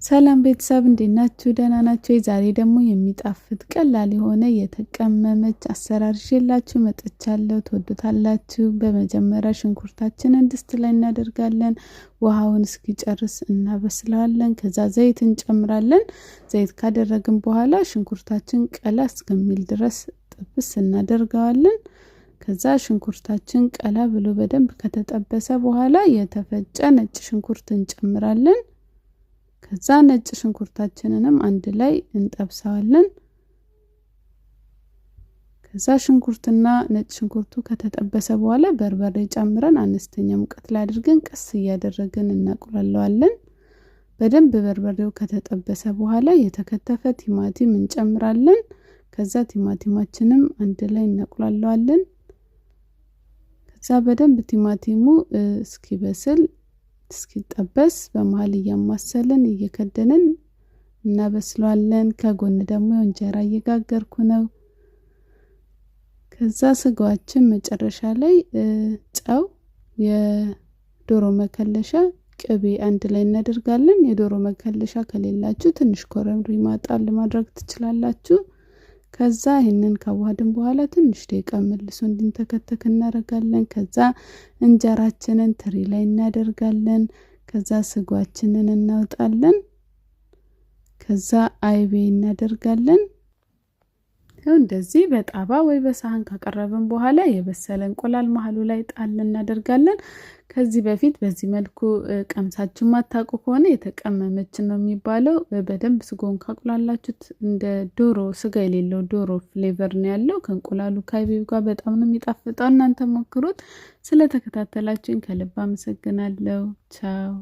ሰላም ቤተሰብ እንዴት ናችሁ? ደህና ናችሁ? ዛሬ ደግሞ የሚጣፍጥ ቀላል የሆነ የተቀመመች አሰራር ይዤላችሁ መጥቻለሁ። ትወዱታላችሁ። በመጀመሪያ ሽንኩርታችንን ድስት ላይ እናደርጋለን። ውሃውን እስኪጨርስ እናበስለዋለን። ከዛ ዘይት እንጨምራለን። ዘይት ካደረግን በኋላ ሽንኩርታችን ቀላ እስከሚል ድረስ ጥብስ እናደርገዋለን። ከዛ ሽንኩርታችን ቀላ ብሎ በደንብ ከተጠበሰ በኋላ የተፈጨ ነጭ ሽንኩርት እንጨምራለን። ከዛ ነጭ ሽንኩርታችንንም አንድ ላይ እንጠብሰዋለን። ከዛ ሽንኩርትና ነጭ ሽንኩርቱ ከተጠበሰ በኋላ በርበሬ ጨምረን አነስተኛ ሙቀት ላይ አድርገን ቀስ እያደረግን እናቁላለዋለን። በደንብ በርበሬው ከተጠበሰ በኋላ የተከተፈ ቲማቲም እንጨምራለን። ከዛ ቲማቲማችንም አንድ ላይ እናቁላለዋለን። ከዛ በደንብ ቲማቲሙ እስኪበስል እስኪጠበስ በመሃል እያማሰልን እየከደንን እናበስለዋለን። ከጎን ደግሞ እንጀራ እየጋገርኩ ነው። ከዛ ስጋዋችን መጨረሻ ላይ ጨው፣ የዶሮ መከለሻ፣ ቅቤ አንድ ላይ እናደርጋለን። የዶሮ መከለሻ ከሌላችሁ ትንሽ ኮረሪማ ጣል ማድረግ ትችላላችሁ። ከዛ ይሄንን ካዋሃድን በኋላ ትንሽ ደቂቃ መልሶ እንዲንተከተክ እናደርጋለን። ከዛ እንጀራችንን ትሪ ላይ እናደርጋለን። ከዛ ስጋችንን እናውጣለን። ከዛ አይቤ እናደርጋለን። እንደዚህ በጣባ ወይ በሳህን ካቀረብን በኋላ የበሰለ እንቁላል መሃሉ ላይ ጣል እናደርጋለን። ከዚህ በፊት በዚህ መልኩ ቀምሳችሁ ማታውቁ ከሆነ የተቀመመች ነው የሚባለው። በደንብ ስጋውን ካቁላላችሁት እንደ ዶሮ ስጋ የሌለው ዶሮ ፍሌቨር ነው ያለው። ከእንቁላሉ ከአይቤው ጋር በጣም ነው የሚጣፍጠው። እናንተ ሞክሩት። ስለተከታተላችሁኝ ከልብ አመሰግናለሁ። ቻው